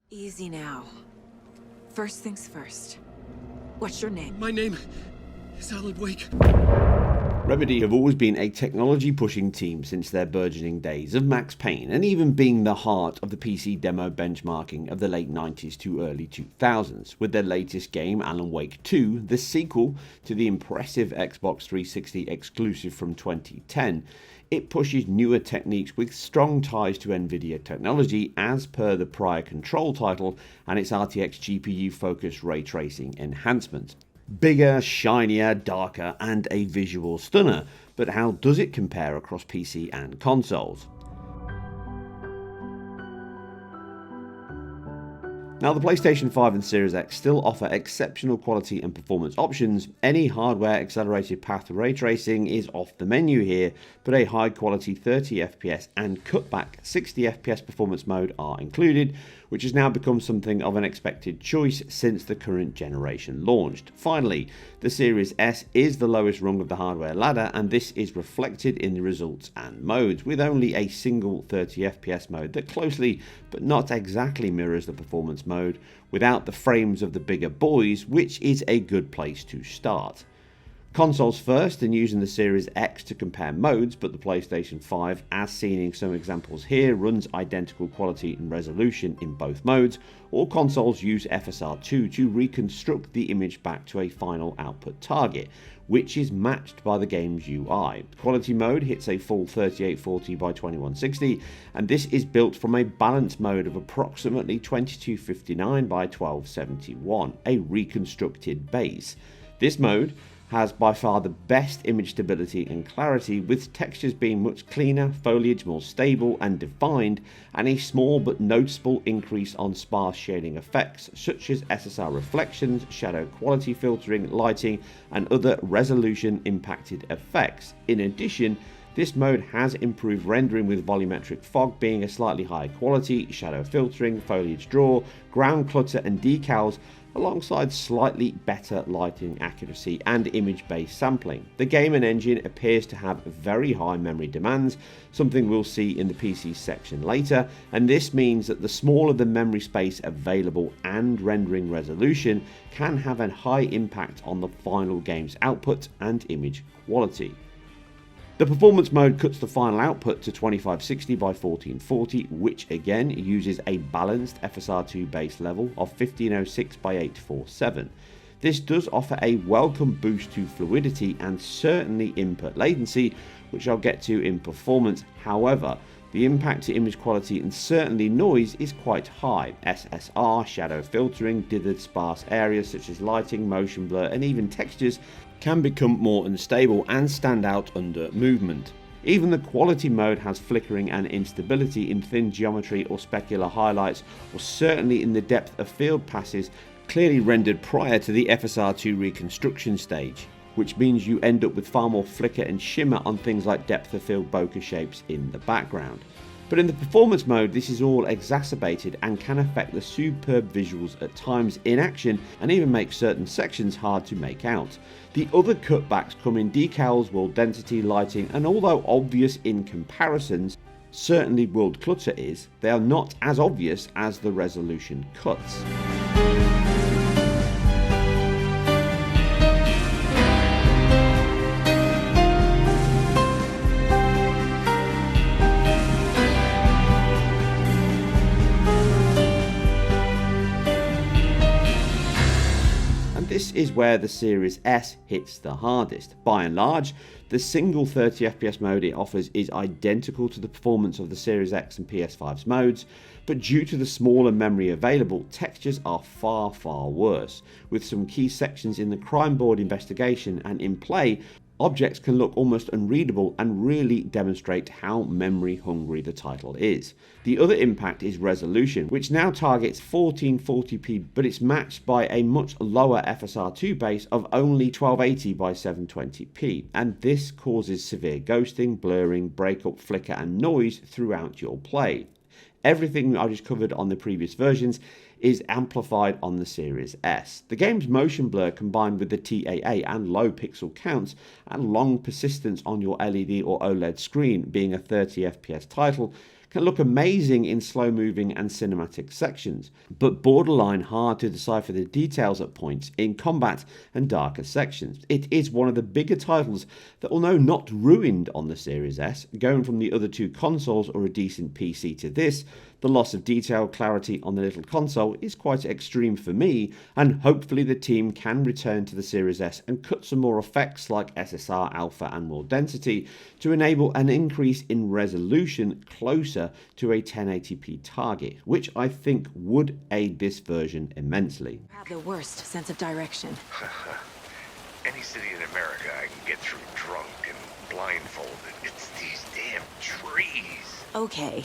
Easy now. First things first. What's your name? My name is Alan Wake. Remedy have always been a technology-pushing team since their burgeoning days of Max Payne, and even being the heart of the PC demo benchmarking of the late 90s to early 2000s, with their latest game, Alan Wake 2, the sequel to the impressive Xbox 360 exclusive from 2010. It pushes newer techniques with strong ties to Nvidia technology as per the prior Control title and its RTX GPU-focused ray tracing enhancements. Bigger, shinier, darker, and a visual stunner, but how does it compare across PC and consoles? Now, the PlayStation 5 and Series X still offer exceptional quality and performance options. Any hardware accelerated path ray tracing is off the menu here, but a high quality 30 FPS and cutback 60 FPS performance mode are included, which has now become something of an expected choice since the current generation launched. Finally, the Series S is the lowest rung of the hardware ladder, and this is reflected in the results and modes, with only a single 30 FPS mode that closely but not exactly mirrors the performance mode without the frames of the bigger boys, which is a good place to start. Consoles first, and using the Series X to compare modes, but the PlayStation 5, as seen in some examples here, runs identical quality and resolution in both modes. All consoles use FSR2 to reconstruct the image back to a final output target, which is matched by the game's UI. Quality mode hits a full 3840 by 2160, and this is built from a balance mode of approximately 2259 by 1271, a reconstructed base. This mode has by far the best image stability and clarity, with textures being much cleaner, foliage more stable and defined, and a small but noticeable increase on sparse shading effects such as SSR reflections, shadow quality filtering, lighting, and other resolution impacted effects. In addition, this mode has improved rendering, with volumetric fog being a slightly higher quality, shadow filtering, foliage draw, ground clutter and decals, alongside slightly better lighting accuracy and image-based sampling. The game and engine appears to have very high memory demands, something we'll see in the PC section later, and this means that the smaller the memory space available and rendering resolution can have a high impact on the final game's output and image quality. The performance mode cuts the final output to 2560 by 1440, which again uses a balanced FSR2 base level of 1506 by 847. This does offer a welcome boost to fluidity and certainly input latency, which I'll get to in performance. However, the impact to image quality and certainly noise is quite high. SSR, shadow filtering, dithered sparse areas such as lighting, motion blur, and even textures can become more unstable and stand out under movement. Even the quality mode has flickering and instability in thin geometry or specular highlights, or certainly in the depth of field passes clearly rendered prior to the FSR2 reconstruction stage, which means you end up with far more flicker and shimmer on things like depth of field bokeh shapes in the background. But in the performance mode, this is all exacerbated and can affect the superb visuals at times in action, and even make certain sections hard to make out. The other cutbacks come in decals, world density, lighting, and although obvious in comparisons, certainly world clutter is, they are not as obvious as the resolution cuts. This is where the Series S hits the hardest. By and large, the single 30 FPS mode it offers is identical to the performance of the Series X and PS5's modes, but due to the smaller memory available, textures are far worse, with some key sections in the crime board investigation and in play. Objects can look almost unreadable and really demonstrate how memory hungry the title is. The other impact is resolution, which now targets 1440p, but it's matched by a much lower FSR2 base of only 1280 by 720p, and this causes severe ghosting, blurring, breakup, flicker and noise throughout your play. Everything I just covered on the previous versions is amplified on the Series S. The game's motion blur, combined with the TAA and low pixel counts and long persistence on your LED or OLED screen, being a 30 FPS title, can look amazing in slow-moving and cinematic sections, but borderline hard to decipher the details at points in combat and darker sections. It is one of the bigger titles that, although not ruined on the Series S, going from the other two consoles or a decent PC to this, the loss of detail clarity on the little console is quite extreme for me, and hopefully the team can return to the Series S and cut some more effects like SSR, alpha and more density to enable an increase in resolution closer to a 1080p target, which I think would aid this version immensely. Have the worst sense of direction. Any city in America I can get through drunk and blindfolded. It's these damn trees. Okay.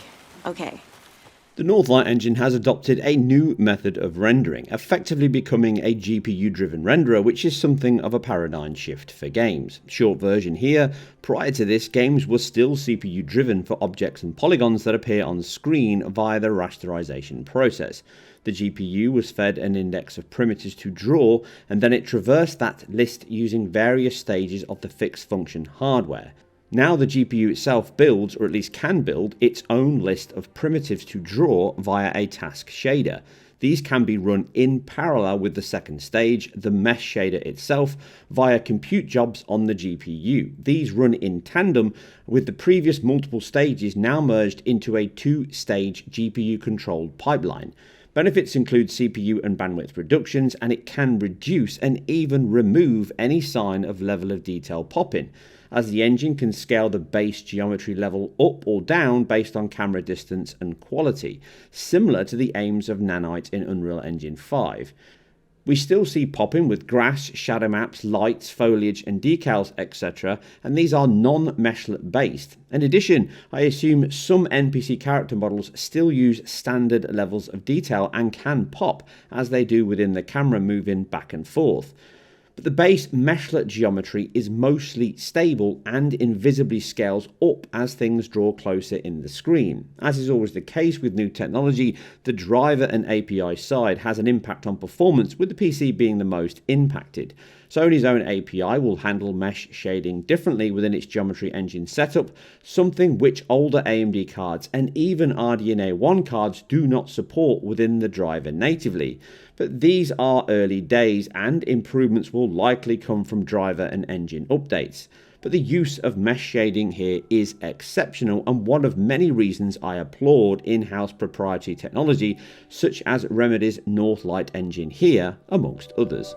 The Northlight Engine has adopted a new method of rendering, effectively becoming a GPU-driven renderer, which is something of a paradigm shift for games. Short version here, prior to this, games were still CPU-driven for objects and polygons that appear on screen via the rasterization process. The GPU was fed an index of primitives to draw, and then it traversed that list using various stages of the fixed function hardware. Now the GPU itself builds, or at least can build, its own list of primitives to draw via a task shader. These can be run in parallel with the second stage, the mesh shader itself, via compute jobs on the GPU. These run in tandem with the previous multiple stages now merged into a two-stage GPU-controlled pipeline. Benefits include CPU and bandwidth reductions, and it can reduce and even remove any sign of level of detail popping, as the engine can scale the base geometry level up or down based on camera distance and quality, similar to the aims of Nanite in Unreal Engine 5. We still see popping with grass, shadow maps, lights, foliage and decals, etc., and these are non-meshlet based. In addition, I assume some NPC character models still use standard levels of detail and can pop, as they do within the camera moving back and forth. But the base meshlet geometry is mostly stable and invisibly scales up as things draw closer in the screen. As is always the case with new technology, the driver and API side has an impact on performance, with the PC being the most impacted. Sony's own API will handle mesh shading differently within its geometry engine setup, something which older AMD cards and even RDNA 1 cards do not support within the driver natively. But these are early days, and improvements will likely come from driver and engine updates. But the use of mesh shading here is exceptional, and one of many reasons I applaud in-house proprietary technology such as Remedy's Northlight Engine here, amongst others.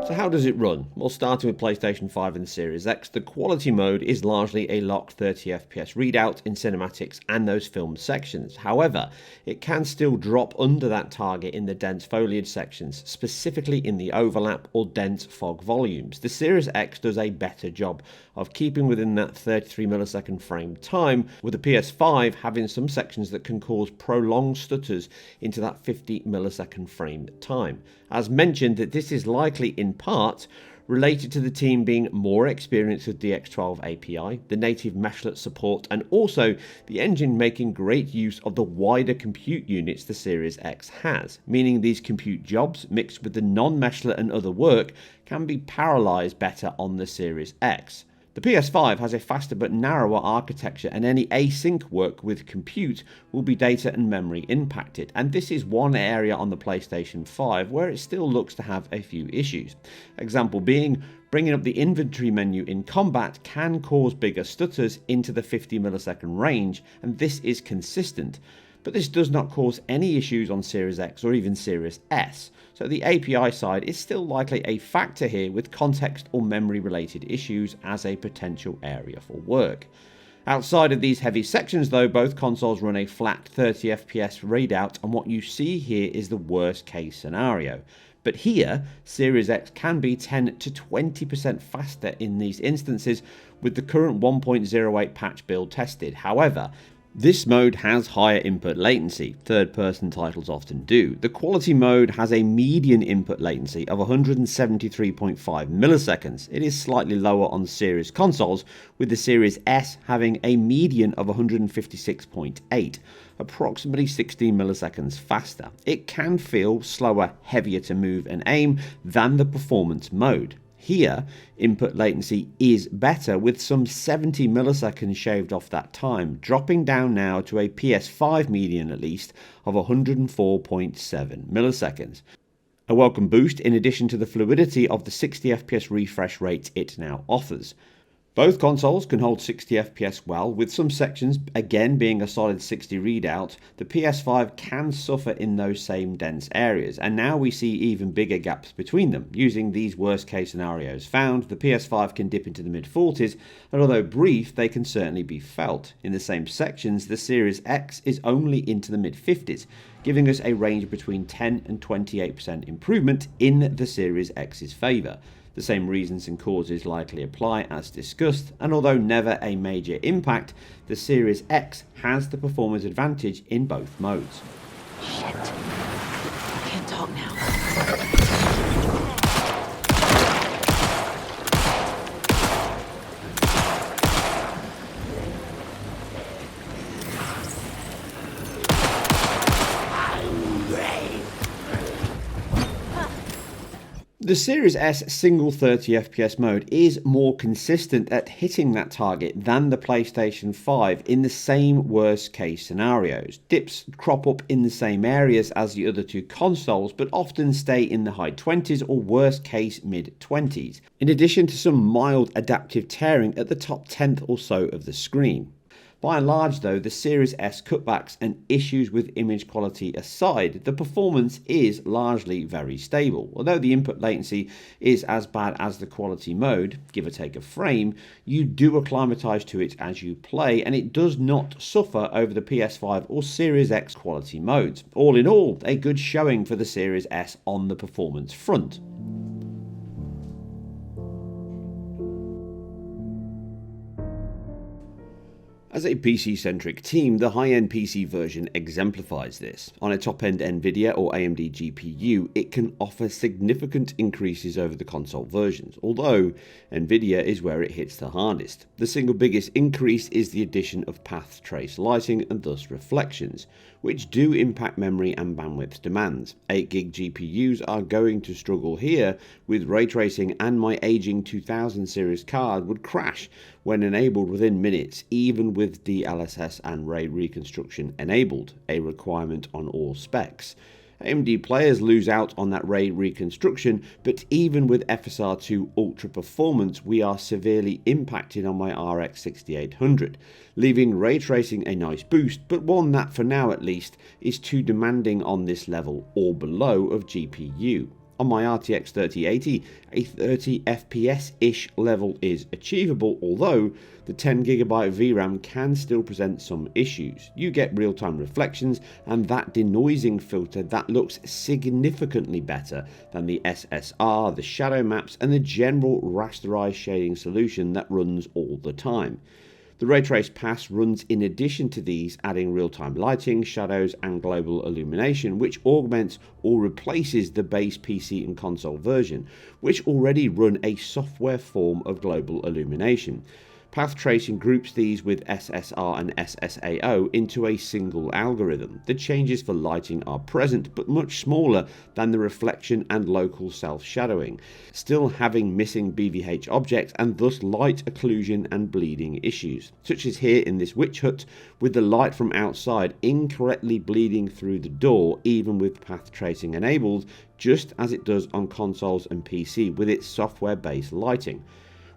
So how does it run? Well, starting with PlayStation 5 and the Series X, the quality mode is largely a locked 30 FPS readout in cinematics and those filmed sections. However, it can still drop under that target in the dense foliage sections, specifically in the overlap or dense fog volumes. The Series X does a better job of keeping within that 33 millisecond frame time, with the PS5 having some sections that can cause prolonged stutters into that 50 millisecond frame time. As mentioned, that this is likely in part related to the team being more experienced with DX12 API, the native meshlet support, and also the engine making great use of the wider compute units the Series X has, meaning these compute jobs mixed with the non-meshlet and other work can be parallelized better on the Series X. The PS5 has a faster but narrower architecture, and any async work with compute will be data and memory impacted, and this is one area on the PlayStation 5 where it still looks to have a few issues. Example being, bringing up the inventory menu in combat can cause bigger stutters into the 50 millisecond range, and this is consistent. But this does not cause any issues on Series X or even Series S, so the API side is still likely a factor here, with context or memory related issues as a potential area for work. Outside of these heavy sections though, both consoles run a flat 30 FPS readout, and what you see here is the worst case scenario. But here, Series X can be 10 to 20% faster in these instances with the current 1.08 patch build tested. However, this mode has higher input latency, third-person titles often do. The quality mode has a median input latency of 173.5 milliseconds. It is slightly lower on Series consoles, with the Series S having a median of 156.8, approximately 16 milliseconds faster. It can feel slower, heavier to move and aim than the performance mode. Here, input latency is better, with some 70 milliseconds shaved off that time, dropping down now to a PS5 median at least of 104.7 milliseconds. A welcome boost in addition to the fluidity of the 60 FPS refresh rate it now offers. Both consoles can hold 60 FPS well, with some sections again being a solid 60 readout. The PS5 can suffer in those same dense areas, and now we see even bigger gaps between them. Using these worst case scenarios found, the PS5 can dip into the mid-40s, and although brief, they can certainly be felt. In the same sections, the Series X is only into the mid-50s, giving us a range between 10 and 28% improvement in the Series X's favour. The same reasons and causes likely apply as discussed, and although never a major impact, the Series X has the performance advantage in both modes. Shit. I can't talk now. The Series S single 30 FPS mode is more consistent at hitting that target than the PlayStation 5 in the same worst case scenarios. Dips crop up in the same areas as the other two consoles, but often stay in the high 20s or worst case mid 20s, in addition to some mild adaptive tearing at the top 10th or so of the screen. By and large though, the Series S cutbacks and issues with image quality aside, the performance is largely very stable. Although the input latency is as bad as the quality mode, give or take a frame, you do acclimatise to it as you play, and it does not suffer over the PS5 or Series X quality modes. All in all, a good showing for the Series S on the performance front. As a PC-centric team, the high-end PC version exemplifies this. On a top-end Nvidia or AMD GPU, it can offer significant increases over the console versions, although Nvidia is where it hits the hardest. The single biggest increase is the addition of path trace lighting and thus reflections, which do impact memory and bandwidth demands. 8GB GPUs are going to struggle here, with ray tracing, and my aging 2000 series card would crash when enabled within minutes, even with DLSS and ray reconstruction enabled, a requirement on all specs. AMD players lose out on that ray reconstruction, but even with FSR2 Ultra Performance, we are severely impacted on my RX 6800, leaving ray tracing a nice boost, but one that, for now at least, is too demanding on this level or below of GPU. On my RTX 3080, a 30 FPS-ish level is achievable, although the 10GB VRAM can still present some issues. You get real-time reflections and that denoising filter that looks significantly better than the SSR, the shadow maps, and the general rasterized shading solution that runs all the time. The Ray Trace Pass runs in addition to these, adding real-time lighting, shadows, and global illumination, which augments or replaces the base PC and console version, which already run a software form of global illumination. Path tracing groups these with SSR and SSAO into a single algorithm. The changes for lighting are present, but much smaller than the reflection and local self-shadowing, still having missing BVH objects and thus light occlusion and bleeding issues, such as here in this witch hut, with the light from outside incorrectly bleeding through the door even with path tracing enabled, just as it does on consoles and PC with its software-based lighting.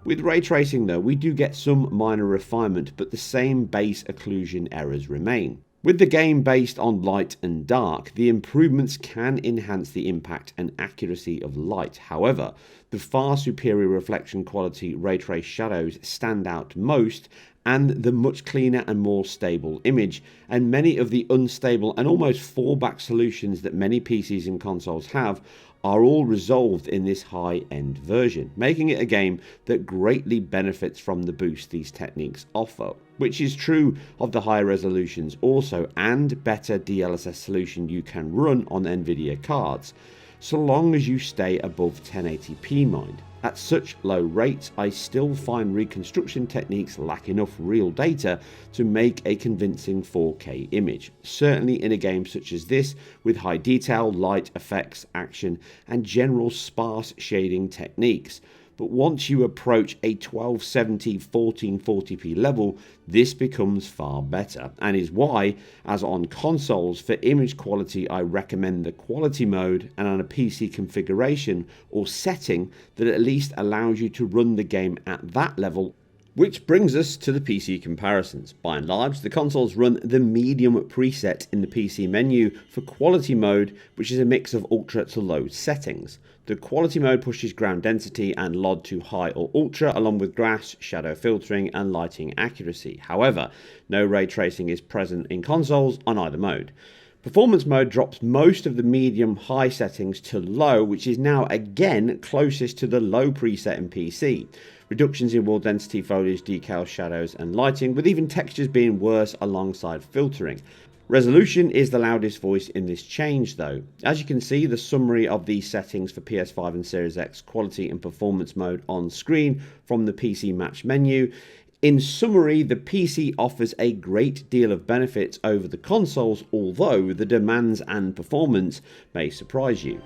With ray tracing though, we do get some minor refinement, but the same base occlusion errors remain. With the game based on light and dark, the improvements can enhance the impact and accuracy of light. However, the far superior reflection quality ray trace shadows stand out most, and the much cleaner and more stable image, and many of the unstable and almost fallback solutions that many PCs and consoles have are all resolved in this high-end version, making it a game that greatly benefits from the boost these techniques offer, which is true of the higher resolutions also, and better DLSS solution you can run on Nvidia cards, so long as you stay above 1080p mind. At such low rates, I still find reconstruction techniques lack enough real data to make a convincing 4K image, certainly in a game such as this with high detail, light effects, action, and general sparse shading techniques. but once you approach a 1270 1440p level, this becomes far better, and is why, as on consoles, for image quality I recommend the quality mode, and on a PC configuration or setting that at least allows you to run the game at that level. Which brings us to the PC comparisons. By and large, the consoles run the medium preset in the PC menu for quality mode, which is a mix of ultra to low settings. The quality mode pushes ground density and LOD to high or ultra, along with grass, shadow filtering and lighting accuracy. However, no ray tracing is present in consoles on either mode. Performance mode drops most of the medium-high settings to low, which is now again closest to the low preset in PC. Reductions in wall density, foliage, decals, shadows and lighting, with even textures being worse alongside filtering. Resolution is the loudest voice in this change though. As you can see, the summary of these settings for PS5 and Series X quality and performance mode on screen from the PC match menu. In summary, the PC offers a great deal of benefits over the consoles, although the demands and performance may surprise you.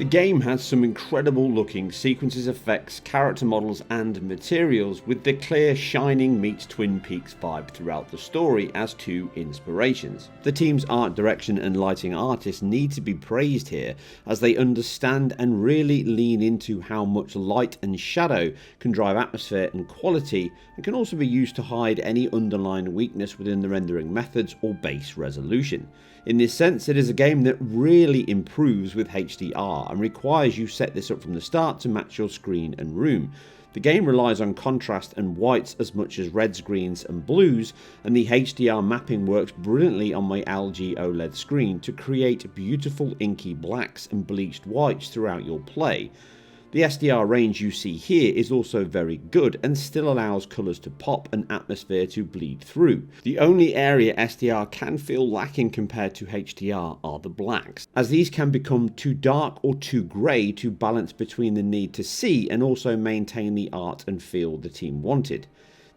The game has some incredible looking sequences, effects, character models and materials, with the clear shining meets Twin Peaks vibe throughout the story as two inspirations. The team's art direction and lighting artists need to be praised here, as they understand and really lean into how much light and shadow can drive atmosphere and quality, and can also be used to hide any underlying weakness within the rendering methods or base resolution. In this sense, it is a game that really improves with HDR and requires you set this up from the start to match your screen and room. The game relies on contrast and whites as much as reds, greens and blues, and the HDR mapping works brilliantly on my LG OLED screen to create beautiful inky blacks and bleached whites throughout your play. The SDR range you see here is also very good and still allows colours to pop and atmosphere to bleed through. The only area SDR can feel lacking compared to HDR are the blacks, as these can become too dark or too grey to balance between the need to see and also maintain the art and feel the team wanted.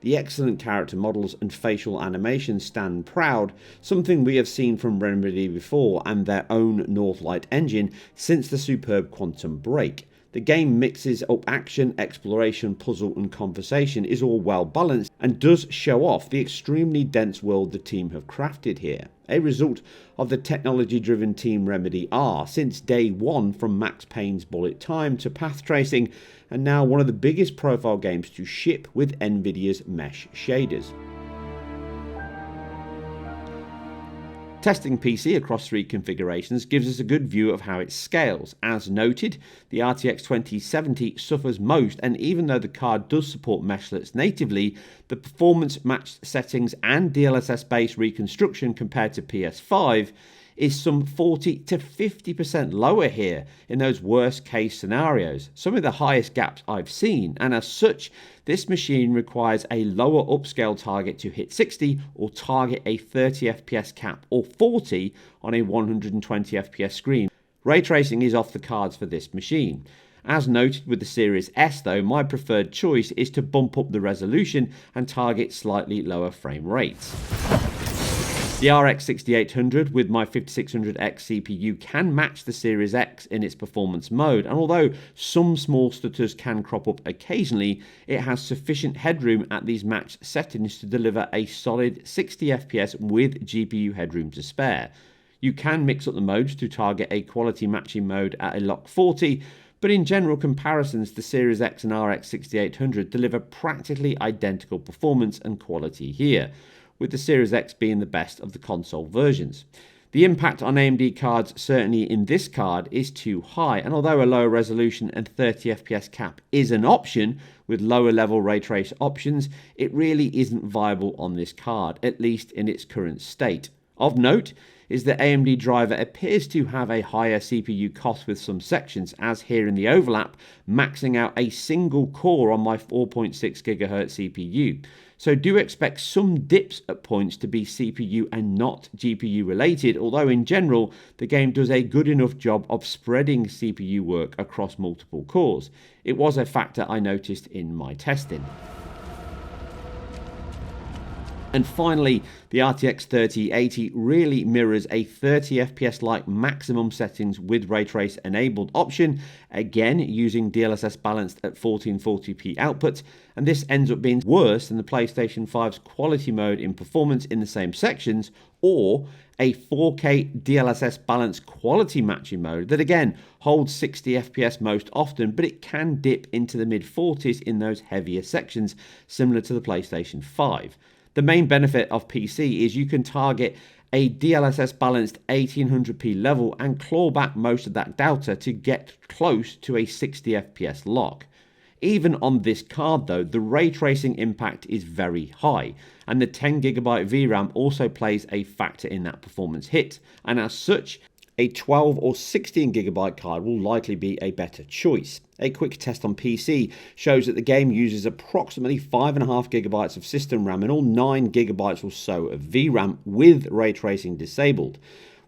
The excellent character models and facial animations stand proud, something we have seen from Remedy before and their own Northlight Engine since the superb Quantum Break. The game mixes up action, exploration, puzzle and conversation, is all well balanced and does show off the extremely dense world the team have crafted here. A result of the technology driven team Remedy are, since day one, from Max Payne's bullet time to path tracing, and now one of the biggest profile games to ship with Nvidia's mesh shaders. Testing PC across three configurations gives us a good view of how it scales. As noted, the RTX 2070 suffers most, and even though the card does support meshlets natively, the performance matched settings and DLSS based reconstruction compared to PS5 is some 40 to 50% lower here in those worst case scenarios, some of the highest gaps I've seen, and as such this machine requires a lower upscale target to hit 60 or target a 30 FPS cap or 40 on a 120 FPS screen. Ray tracing is off the cards for this machine. As noted with the Series S though, my preferred choice is to bump up the resolution and target slightly lower frame rates. The RX 6800 with my 5600X CPU can match the Series X in its performance mode, and although some small stutters can crop up occasionally, it has sufficient headroom at these matched settings to deliver a solid 60 FPS with GPU headroom to spare. You can mix up the modes to target a quality matching mode at a lock 40, but in general comparisons, the Series X and RX 6800 deliver practically identical performance and quality here, with the Series X being the best of the console versions. The impact on AMD cards certainly in this card is too high, and although a lower resolution and 30 FPS cap is an option with lower level ray trace options, it really isn't viable on this card, at least in its current state. Of note is that AMD driver appears to have a higher CPU cost with some sections, as here in the overlap, maxing out a single core on my 4.6 GHz CPU. So do expect some dips at points to be CPU and not GPU related, although in general the game does a good enough job of spreading CPU work across multiple cores. It was a factor I noticed in my testing. And finally, the RTX 3080 really mirrors a 30 FPS like maximum settings with ray trace enabled option, again using DLSS balanced at 1440p output, and this ends up being worse than the PlayStation 5's quality mode in performance in the same sections, or a 4K DLSS balanced quality matching mode that again holds 60 FPS most often, but it can dip into the mid 40s in those heavier sections, similar to the PlayStation 5. The main benefit of PC is you can target a DLSS balanced 1800p level and claw back most of that delta to get close to a 60 FPS lock. Even on this card though, the ray tracing impact is very high, and the 10GB VRAM also plays a factor in that performance hit, and as such, a 12 or 16GB card will likely be a better choice. A quick test on PC shows that the game uses approximately 5.5GB of system RAM and all 9GB or so of VRAM with ray tracing disabled.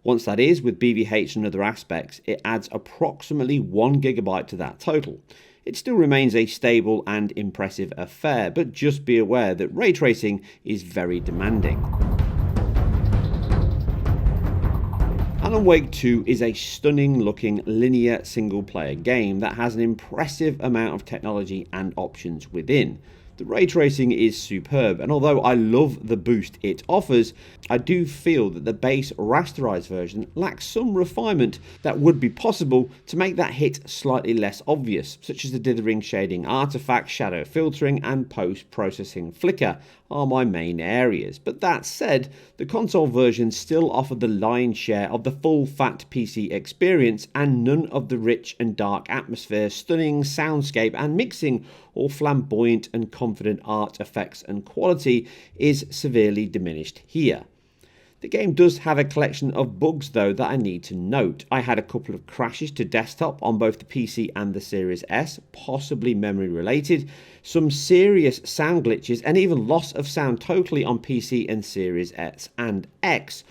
Once that is, with BVH and other aspects, it adds approximately 1GB to that total. It still remains a stable and impressive affair, but just be aware that ray tracing is very demanding. Alan Wake 2 is a stunning looking linear single player game that has an impressive amount of technology and options within. The ray tracing is superb, and although I love the boost it offers, I do feel that the base rasterized version lacks some refinement that would be possible to make that hit slightly less obvious, such as the dithering shading artifact, shadow filtering and post-processing flicker are my main areas. But that said, the console version still offered the lion's share of the full fat PC experience, and none of the rich and dark atmosphere, stunning soundscape and mixing or flamboyant and confident art effects and quality is severely diminished here. The game does have a collection of bugs though that I need to note. I had a couple of crashes to desktop on both the PC and the Series S, possibly memory related, some serious sound glitches and even loss of sound totally on PC and Series S and X.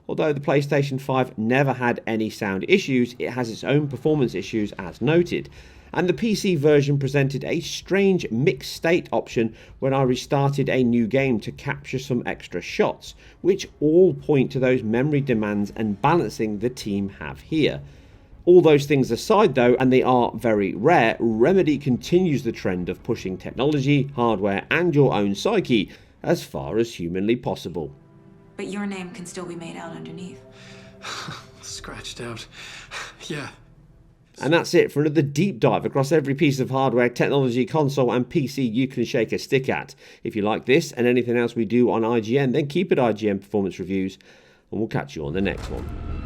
Although the PlayStation 5 never had any sound issues, it has its own performance issues as noted. And the PC version presented a strange mixed state option when I restarted a new game to capture some extra shots, which all point to those memory demands and balancing the team have here. All those things aside though, and they are very rare, Remedy continues the trend of pushing technology, hardware and your own psyche as far as humanly possible. But your name can still be made out underneath. Scratched out. Yeah. And that's it for another deep dive across every piece of hardware, technology, console and PC you can shake a stick at. If you like this and anything else we do on IGN, then keep it IGN Performance Reviews, and we'll catch you on the next one.